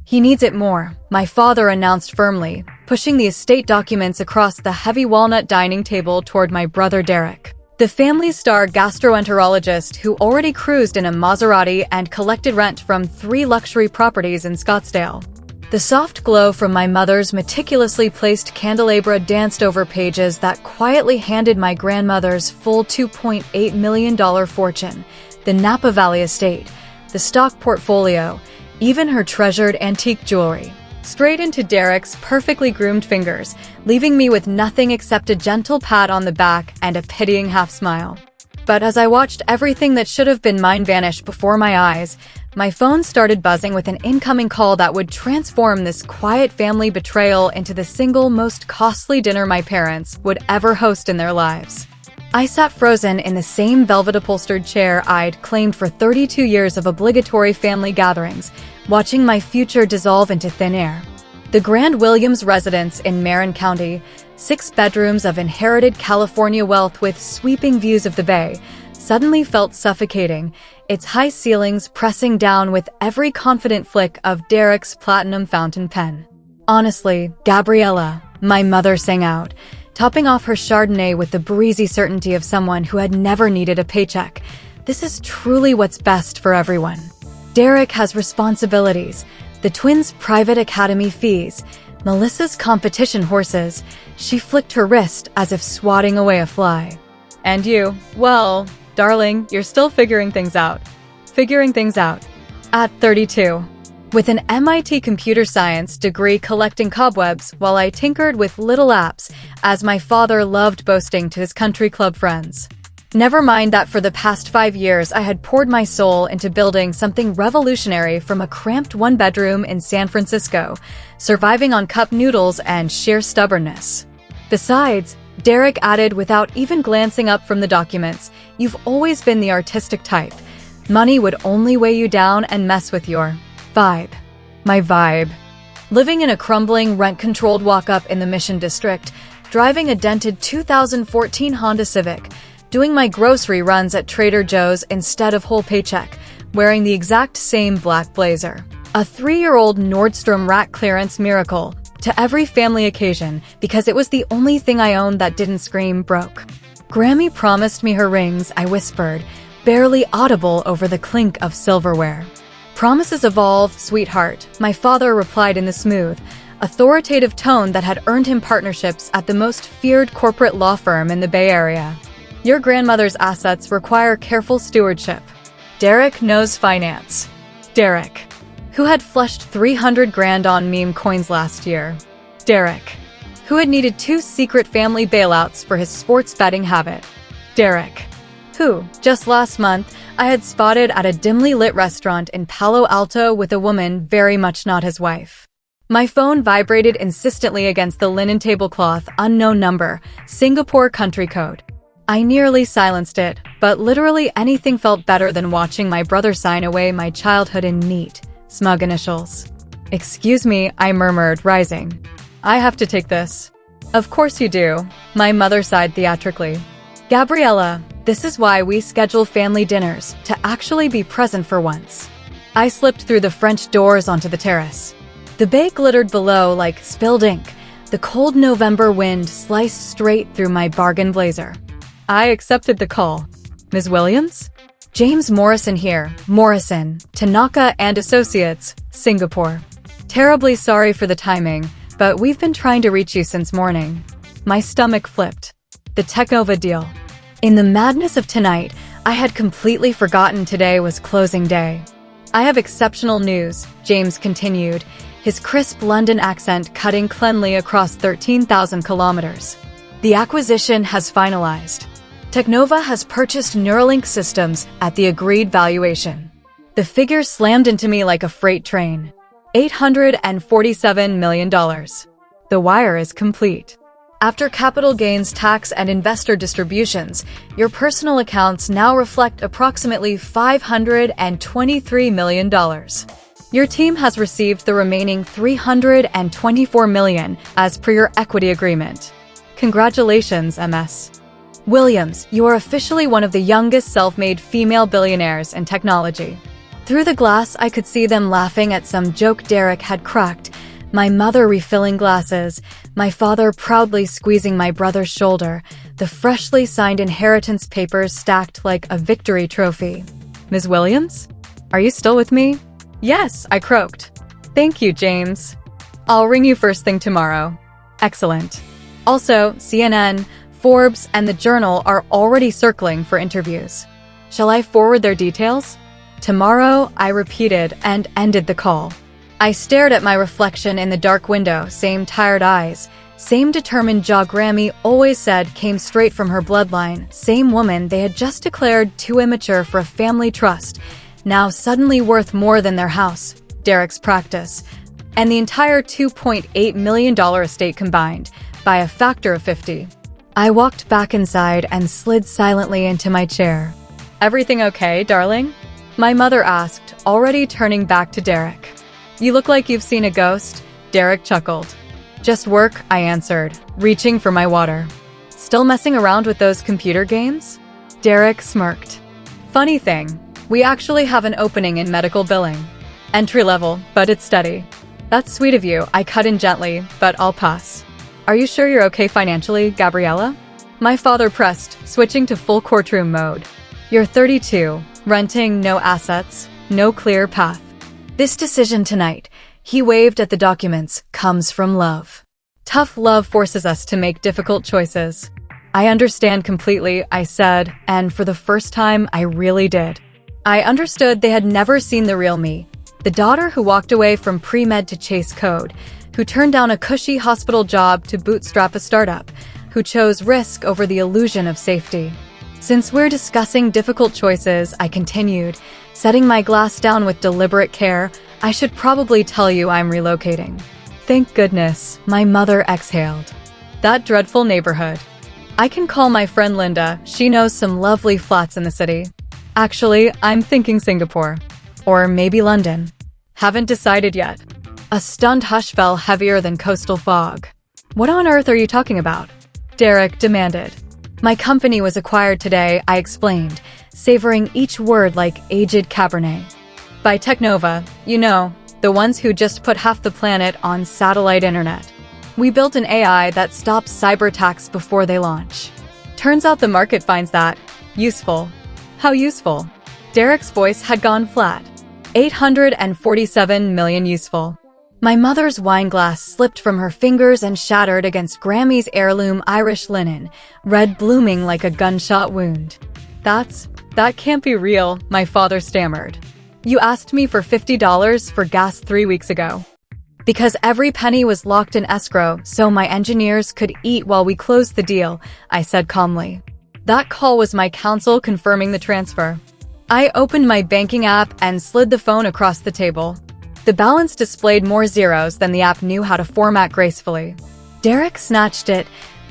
He needs it more, my father announced firmly, pushing the estate documents across the heavy walnut dining table toward my brother Derek. The family's star gastroenterologist who already cruised in a Maserati and collected rent from 3 luxury properties in Scottsdale. The soft glow from my mother's meticulously placed candelabra danced over pages that quietly handed my grandmother's full $2.8 million fortune, the Napa Valley estate, the stock portfolio, even her treasured antique jewelry, straight into Derek's perfectly groomed fingers, leaving me with nothing except a gentle pat on the back and a pitying half-smile. But as I watched everything that should have been mine vanish before my eyes, my phone started buzzing with an incoming call that would transform this quiet family betrayal into the single most costly dinner my parents would ever host in their lives. I sat frozen in the same velvet-upholstered chair I'd claimed for 32 years of obligatory family gatherings, watching my future dissolve into thin air. The Grand Williams residence in Marin County, 6 bedrooms of inherited California wealth with sweeping views of the bay, suddenly felt suffocating, its high ceilings pressing down with every confident flick of Derek's platinum fountain pen. Honestly, Gabriella, my mother sang out, topping off her Chardonnay with the breezy certainty of someone who had never needed a paycheck. This is truly what's best for everyone. Derek has responsibilities, the twins' private academy fees, Melissa's competition horses. She flicked her wrist as if swatting away a fly. And you, well, darling, you're still figuring things out. At 32. With an MIT computer science degree collecting cobwebs while I tinkered with little apps, as my father loved boasting to his country club friends. Never mind that for the past 5 years I had poured my soul into building something revolutionary from a cramped 1-bedroom in San Francisco, surviving on cup noodles and sheer stubbornness. Besides, Derek added without even glancing up from the documents, you've always been the artistic type. Money would only weigh you down and mess with your vibe. My vibe. Living in a crumbling, rent-controlled walk-up in the Mission District, driving a dented 2014 Honda Civic, doing my grocery runs at Trader Joe's instead of whole paycheck, wearing the exact same black blazer. A 3-year-old Nordstrom rack clearance miracle to every family occasion because it was the only thing I owned that didn't scream broke. Grammy promised me her rings, I whispered, barely audible over the clink of silverware. Promises evolve, sweetheart, my father replied in the smooth, authoritative tone that had earned him partnerships at the most feared corporate law firm in the Bay Area. Your grandmother's assets require careful stewardship. Derek knows finance. Derek, who had flushed 300 grand on meme coins last year. Derek, who had needed 2 secret family bailouts for his sports betting habit. Derek, who, just last month, I had spotted at a dimly lit restaurant in Palo Alto with a woman very much not his wife. My phone vibrated insistently against the linen tablecloth, unknown number, Singapore country code. I nearly silenced it, but literally anything felt better than watching my brother sign away my childhood in neat, smug initials. Excuse me, I murmured, rising. I have to take this. Of course you do, my mother sighed theatrically. Gabriella, this is why we schedule family dinners, to actually be present for once. I slipped through the French doors onto the terrace. The bay glittered below like spilled ink. The cold November wind sliced straight through my bargain blazer. I accepted the call. Ms. Williams? James Morrison here. Morrison, Tanaka and Associates, Singapore. Terribly sorry for the timing, but we've been trying to reach you since morning. My stomach flipped. The Technova deal. In the madness of tonight, I had completely forgotten today was closing day. I have exceptional news, James continued, his crisp London accent cutting cleanly across 13,000 kilometers. The acquisition has finalized. Technova has purchased Neuralink Systems at the agreed valuation. The figure slammed into me like a freight train. $847 million. The wire is complete. After capital gains tax and investor distributions, your personal accounts now reflect approximately $523 million. Your team has received the remaining $324 million as per your equity agreement. Congratulations, MS. Williams, you are officially one of the youngest self-made female billionaires in technology. Through the glass, I could see them laughing at some joke Derek had cracked, my mother refilling glasses, my father proudly squeezing my brother's shoulder, the freshly signed inheritance papers stacked like a victory trophy. Ms. Williams? Are you still with me? Yes, I croaked. Thank you, James. I'll ring you first thing tomorrow. Excellent. Also, CNN, Forbes, and the Journal are already circling for interviews. Shall I forward their details? Tomorrow, I repeated and ended the call. I stared at my reflection in the dark window, same tired eyes, same determined jaw Grammy always said came straight from her bloodline, same woman they had just declared too immature for a family trust, now suddenly worth more than their house, Derek's practice, and the entire $2.8 million estate combined, by a factor of 50. I walked back inside and slid silently into my chair. Everything okay, darling? My mother asked, already turning back to Derek. You look like you've seen a ghost, Derek chuckled. Just work, I answered, reaching for my water. Still messing around with those computer games? Derek smirked. Funny thing, we actually have an opening in medical billing. Entry level, but it's steady. That's sweet of you, I cut in gently, but I'll pass. Are you sure you're okay financially, Gabriella? My father pressed, switching to full courtroom mode. You're 32, renting, no assets, no clear path. This decision tonight, he waved at the documents, comes from love. Tough love forces us to make difficult choices. I understand completely, I said, and for the first time, I really did. I understood they had never seen the real me, the daughter who walked away from pre-med to chase code, who turned down a cushy hospital job to bootstrap a startup, who chose risk over the illusion of safety. Since we're discussing difficult choices, I continued, setting my glass down with deliberate care, I should probably tell you I'm relocating. Thank goodness, my mother exhaled. That dreadful neighborhood. I can call my friend Linda, she knows some lovely flats in the city. Actually, I'm thinking Singapore. Or maybe London. Haven't decided yet. A stunned hush fell heavier than coastal fog. What on earth are you talking about? Derek demanded. My company was acquired today, I explained, savoring each word like aged Cabernet. By Technova, you know, the ones who just put half the planet on satellite internet. We built an AI that stops cyber attacks before they launch. Turns out the market finds that useful. How useful? Derek's voice had gone flat. 847 million useful. My mother's wine glass slipped from her fingers and shattered against Grammy's heirloom Irish linen, red blooming like a gunshot wound. That can't be real, my father stammered. You asked me for $50 for gas 3 weeks ago. Because every penny was locked in escrow so my engineers could eat while we closed the deal, I said calmly. That call was my counsel confirming the transfer. I opened my banking app and slid the phone across the table. The balance displayed more zeros than the app knew how to format gracefully. Derek snatched it,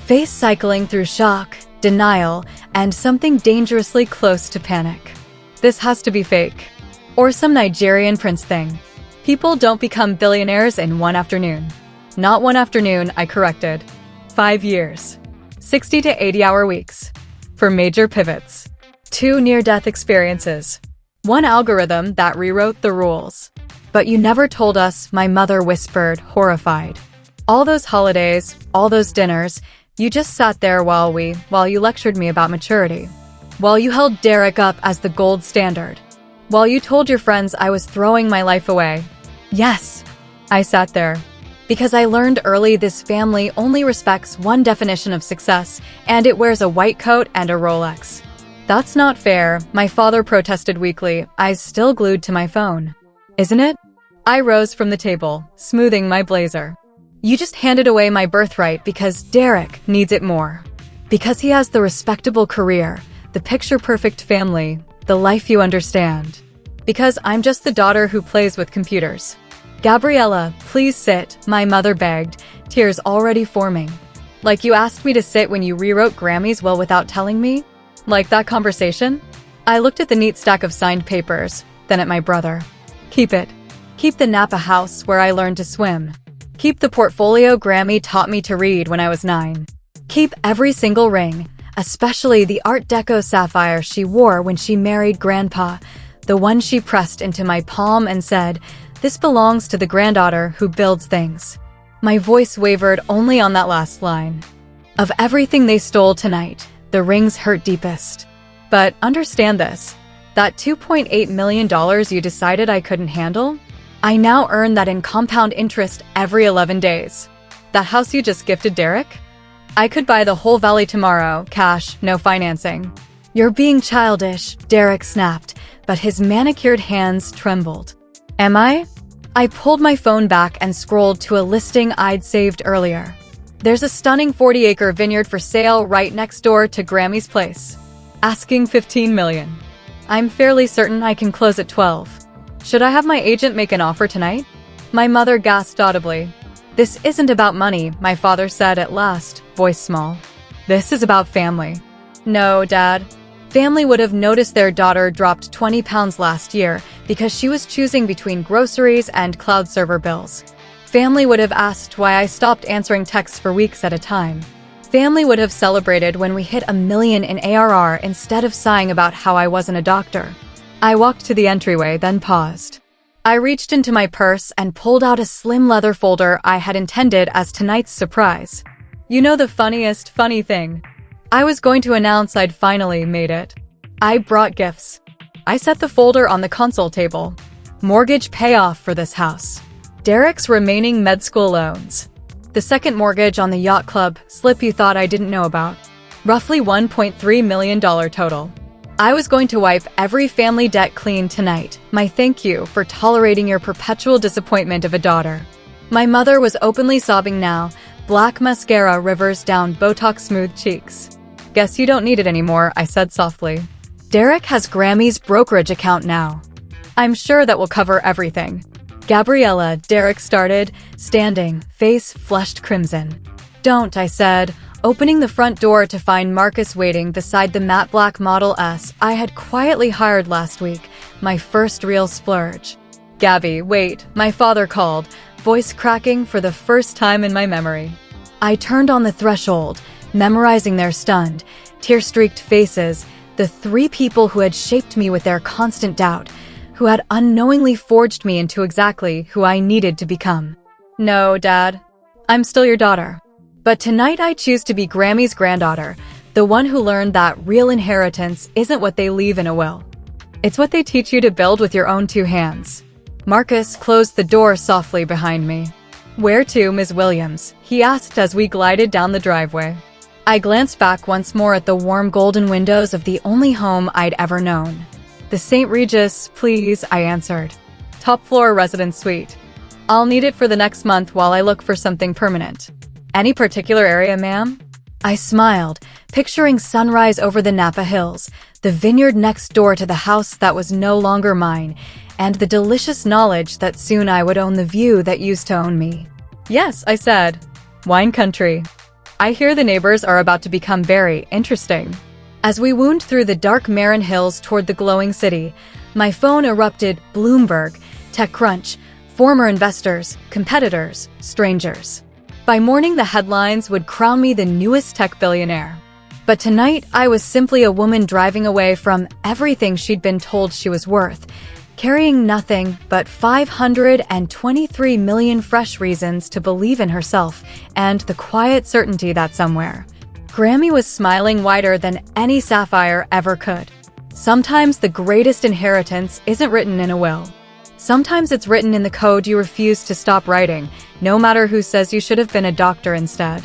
face cycling through shock, denial, and something dangerously close to panic. This has to be fake. Or some Nigerian prince thing. People don't become billionaires in one afternoon. Not one afternoon, I corrected. 5 years. 60 to 80-hour weeks. For major pivots. 2 near-death experiences. 1 algorithm that rewrote the rules. But you never told us, my mother whispered, horrified. All those holidays, all those dinners, you just sat there while you lectured me about maturity. While you held Derek up as the gold standard. While you told your friends I was throwing my life away. Yes, I sat there. Because I learned early this family only respects one definition of success, and it wears a white coat and a Rolex. That's not fair, my father protested weakly, eyes still glued to my phone. Isn't it? I rose from the table, smoothing my blazer. You just handed away my birthright because Derek needs it more. Because he has the respectable career, the picture-perfect family, the life you understand. Because I'm just the daughter who plays with computers. Gabriella, please sit, my mother begged, tears already forming. Like you asked me to sit when you rewrote Grammy's will without telling me? Like that conversation? I looked at the neat stack of signed papers, then at my brother. Keep it. Keep the Napa house where I learned to swim. Keep the portfolio Grammy taught me to read when I was 9. Keep every single ring, especially the Art Deco sapphire she wore when she married Grandpa. the one she pressed into my palm and said, "This belongs to the granddaughter who builds things." My voice wavered only on that last line. Of everything they stole tonight, the rings hurt deepest. But understand this, that $2.8 million you decided I couldn't handle? I now earn that in compound interest every 11 days. That house you just gifted Derek? I could buy the whole valley tomorrow, cash, no financing. "You're being childish," Derek snapped, but his manicured hands trembled. "Am I?" I pulled my phone back and scrolled to a listing I'd saved earlier. "There's a stunning 40-acre vineyard for sale right next door to Grammy's place. Asking $15 million. I'm fairly certain I can close at 12. Should I have my agent make an offer tonight?" My mother gasped audibly. "This isn't about money," my father said at last, voice small. "This is about family." "No, Dad. Family would have noticed their daughter dropped 20 pounds last year because she was choosing between groceries and cloud server bills. Family would have asked why I stopped answering texts for weeks at a time. Family would have celebrated when we hit $1 million in ARR instead of sighing about how I wasn't a doctor." I walked to the entryway, then paused. I reached into my purse and pulled out a slim leather folder I had intended as tonight's surprise. You know the funny thing? I was going to announce I'd finally made it. I brought gifts. I set the folder on the console table. Mortgage payoff for this house. Derek's remaining med school loans. The second mortgage on the yacht club slip you thought I didn't know about. Roughly $1.3 million total. I was going to wipe every family debt clean tonight, my thank you for tolerating your perpetual disappointment of a daughter. My mother was openly sobbing now, black mascara rivers down Botox-smooth cheeks. "Guess you don't need it anymore," I said softly. "Derek has Grammy's brokerage account now. I'm sure that will cover everything." "Gabriella," Derek started, standing, face flushed crimson. "Don't," I said, opening the front door to find Marcus waiting beside the matte black Model S I had quietly hired last week, my first real splurge. "Gabby, wait," my father called, voice cracking for the first time in my memory. I turned on the threshold, memorizing their stunned, tear-streaked faces, the three people who had shaped me with their constant doubt, who had unknowingly forged me into exactly who I needed to become. "No, Dad. I'm still your daughter. But tonight I choose to be Grammy's granddaughter, the one who learned that real inheritance isn't what they leave in a will. It's what they teach you to build with your own two hands." Marcus closed the door softly behind me. "Where to, Ms. Williams?" he asked as we glided down the driveway. I glanced back once more at the warm golden windows of the only home I'd ever known. "The St. Regis, please," I answered. "Top floor residence suite. I'll need it for the next month while I look for something permanent." "Any particular area, ma'am?" I smiled, picturing sunrise over the Napa Hills, the vineyard next door to the house that was no longer mine, and the delicious knowledge that soon I would own the view that used to own me. "Yes," I said. "Wine country. I hear the neighbors are about to become very interesting." As we wound through the dark Marin Hills toward the glowing city, my phone erupted Bloomberg, TechCrunch, former investors, competitors, strangers. By morning, the headlines would crown me the newest tech billionaire. But tonight, I was simply a woman driving away from everything she'd been told she was worth, carrying nothing but 523 million fresh reasons to believe in herself and the quiet certainty that somewhere, Grammy was smiling wider than any sapphire ever could. Sometimes the greatest inheritance isn't written in a will. Sometimes it's written in the code you refuse to stop writing, no matter who says you should have been a doctor instead.